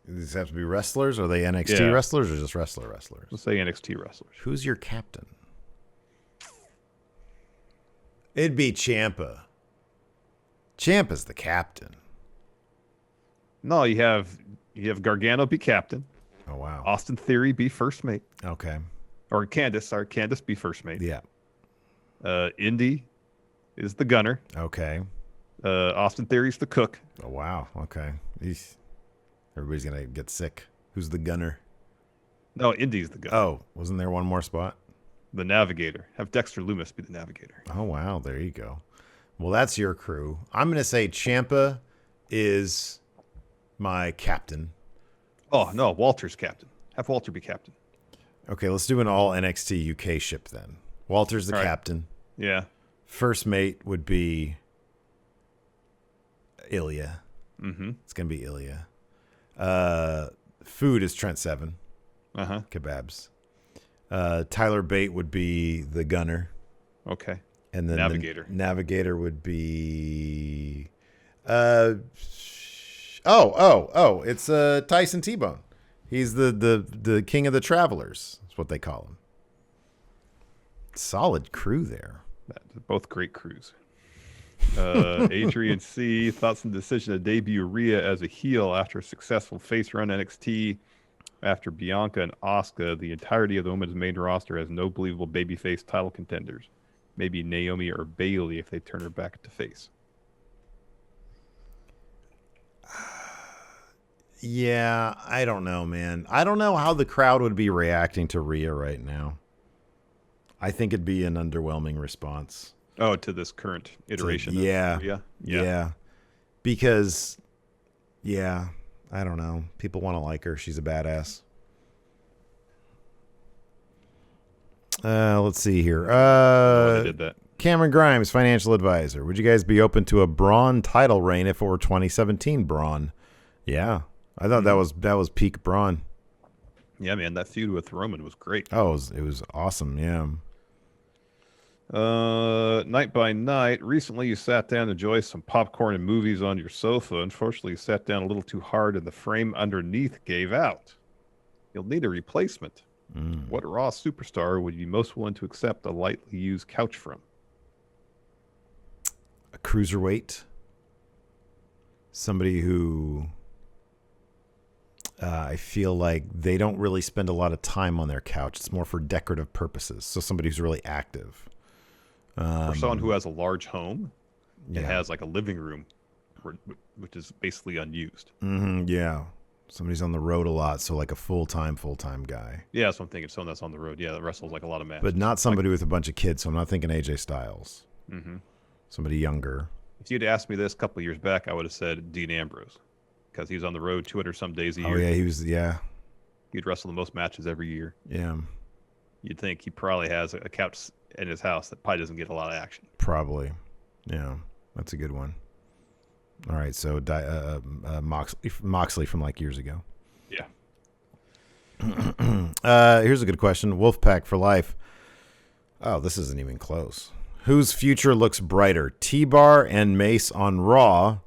Speaker 2: Does these have to be wrestlers? Are they NXT wrestlers or just wrestlers?
Speaker 3: Let's say NXT wrestlers.
Speaker 2: Who's your captain? It'd be Ciampa. Ciampa's the captain.
Speaker 3: No, you have Gargano be captain.
Speaker 2: Oh, wow.
Speaker 3: Austin Theory be first mate.
Speaker 2: Okay.
Speaker 3: Or Candice be first mate.
Speaker 2: Yeah.
Speaker 3: Indy is the gunner.
Speaker 2: Okay.
Speaker 3: Austin Theory's the cook.
Speaker 2: Oh, wow. Okay. Eesh. Everybody's going to get sick. Who's the gunner?
Speaker 3: No, Indy's the gunner.
Speaker 2: Oh, wasn't there one more spot?
Speaker 3: The navigator. Have Dexter Lumis be the navigator.
Speaker 2: Oh, wow. There you go. Well, that's your crew. I'm going to say Ciampa is my captain.
Speaker 3: Oh, no. Walter's captain. Have Walter be captain.
Speaker 2: Okay, let's do an all NXT UK ship then. Walter's the captain.
Speaker 3: Yeah.
Speaker 2: First mate would be Ilya.
Speaker 3: Mm-hmm.
Speaker 2: It's going to be Ilya. Food is Trent Seven.
Speaker 3: Uh-huh.
Speaker 2: Kebabs. Tyler Bate would be the gunner.
Speaker 3: Okay.
Speaker 2: And then
Speaker 3: navigator.
Speaker 2: The navigator would be it's Tyson T-Bone. He's the king of the travelers. That's what they call him. Solid crew there.
Speaker 3: Both great crews. Adrian C. thoughts on the decision to debut Rhea as a heel after a successful face run NXT. After Bianca and Asuka, the entirety of the women's main roster has no believable babyface title contenders. Maybe Naomi or Bayley if they turn her back to face.
Speaker 2: Yeah, I don't know, man. I don't know how the crowd would be reacting to Rhea right now. I think it'd be an underwhelming response.
Speaker 3: Oh, to this current iteration of Rhea?
Speaker 2: Yeah. Because, I don't know. People want to like her. She's a badass. Let's see here.
Speaker 3: I did that.
Speaker 2: Cameron Grimes, financial advisor. Would you guys be open to a Braun title reign if it were 2017 Braun? Yeah. I thought that was peak Braun.
Speaker 3: Yeah, man, that feud with Roman was great.
Speaker 2: Oh, it was awesome, yeah.
Speaker 3: Night by night. Recently, you sat down to enjoy some popcorn and movies on your sofa. Unfortunately, you sat down a little too hard and the frame underneath gave out. You'll need a replacement. What Raw superstar would you be most willing to accept a lightly used couch from?
Speaker 2: A cruiserweight. Somebody who I feel like they don't really spend a lot of time on their couch. It's more for decorative purposes. So somebody who's really active.
Speaker 3: Or someone who has a large home and has like a living room which is basically unused.
Speaker 2: Yeah. Somebody's on the road a lot, so like a full-time guy.
Speaker 3: Yeah, that's what I'm thinking. Someone that's on the road. Yeah, that wrestles like a lot of matches.
Speaker 2: But not somebody with a bunch of kids, so I'm not thinking AJ Styles.
Speaker 3: Mm-hmm.
Speaker 2: Somebody younger.
Speaker 3: If you'd asked me this a couple of years back, I would have said Dean Ambrose, because he was on the road 200-some days a year.
Speaker 2: Oh, yeah, he was, yeah.
Speaker 3: He'd wrestle the most matches every year.
Speaker 2: Yeah.
Speaker 3: You'd think he probably has a couch in his house that probably doesn't get a lot of action.
Speaker 2: Probably. Yeah, that's a good one. All right, so Moxley from like years ago.
Speaker 3: Yeah.
Speaker 2: Here's a good question. Wolfpack for life. Oh, this isn't even close. Whose future looks brighter, T-Bar and Mace on Raw,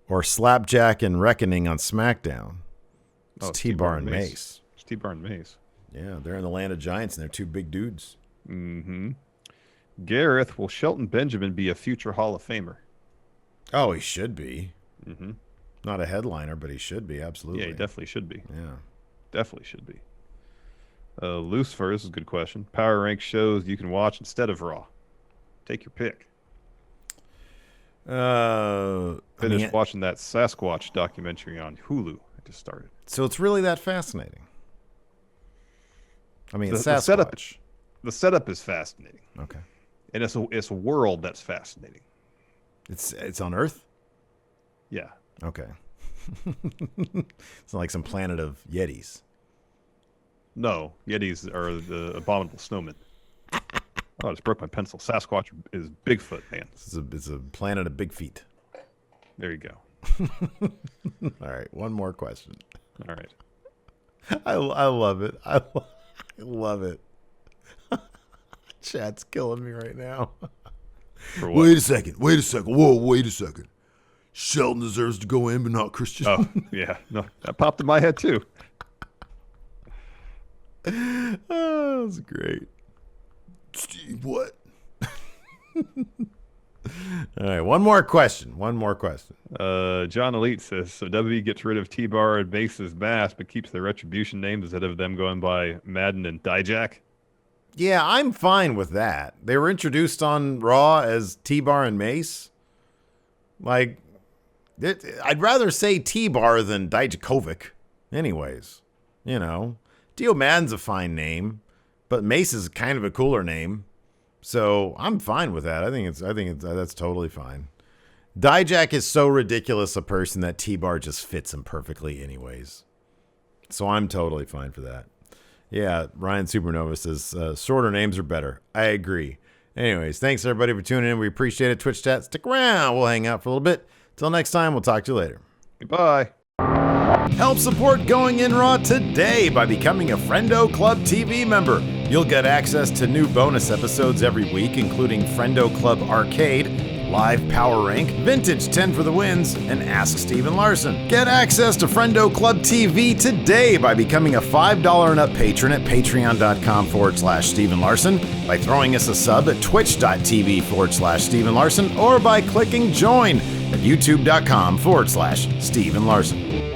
Speaker 2: or Slapjack and Reckoning on SmackDown? It's T-Bar and Mace.
Speaker 3: It's T-Bar and Mace.
Speaker 2: Yeah, they're in the land of giants, and they're two big dudes.
Speaker 3: Mm-hmm. Gareth, will Shelton Benjamin be a future Hall of Famer?
Speaker 2: Oh, he should be.
Speaker 3: Mm-hmm.
Speaker 2: Not a headliner, but he should be, absolutely.
Speaker 3: Yeah, he definitely should be.
Speaker 2: Yeah.
Speaker 3: Definitely should be. Lucifer, this is a good question. Power rank shows you can watch instead of Raw. Take your pick. Finished watching that Sasquatch documentary on Hulu. I just started.
Speaker 2: So it's really that fascinating. I mean, it's
Speaker 3: the
Speaker 2: Sasquatch.
Speaker 3: The setup is fascinating.
Speaker 2: Okay.
Speaker 3: And it's a world that's fascinating.
Speaker 2: It's on Earth?
Speaker 3: Yeah.
Speaker 2: Okay. It's like some planet of Yetis.
Speaker 3: No, Yetis are the abominable snowmen. Oh, I just broke my pencil. Sasquatch is Bigfoot, man.
Speaker 2: It's a planet of big feet.
Speaker 3: There you go.
Speaker 2: All right, one more question.
Speaker 3: All right.
Speaker 2: I love it. I love it. Chat's killing me right now.
Speaker 3: For what?
Speaker 2: Wait a second. Whoa, wait a second. Shelton deserves to go in, but not Christian.
Speaker 3: Oh, yeah. No, that popped in my head, too.
Speaker 2: Oh, that was great. Steve, what? All right, one more question.
Speaker 3: John Elite says, so WWE gets rid of T-Bar and Mace's mask, but keeps their Retribution names instead of them going by Madden and Dijak?
Speaker 2: Yeah, I'm fine with that. They were introduced on Raw as T-Bar and Mace. Like, I'd rather say T-Bar than Dijakovic. Anyways, you know, Dio Madden's a fine name, but Mace is kind of a cooler name. So I'm fine with that. I think that's totally fine. Dijak is so ridiculous a person that T-Bar just fits him perfectly anyways. So I'm totally fine for that. Yeah, Ryan Supernova says, shorter names are better. I agree. Anyways, thanks everybody for tuning in. We appreciate it. Twitch chat, stick around. We'll hang out for a little bit. Till next time, we'll talk to you later.
Speaker 3: Goodbye.
Speaker 2: Help support Going In Raw today by becoming a Friendo Club TV member. You'll get access to new bonus episodes every week, including Friendo Club Arcade, Live Power Rank, Vintage 10 for the Wins, and Ask Steven Larson. Get access to Friendo Club TV today by becoming a $5 and up patron at patreon.com/Steven Larson, by throwing us a sub at twitch.tv/Steven Larson, or by clicking join at youtube.com/Steven Larson.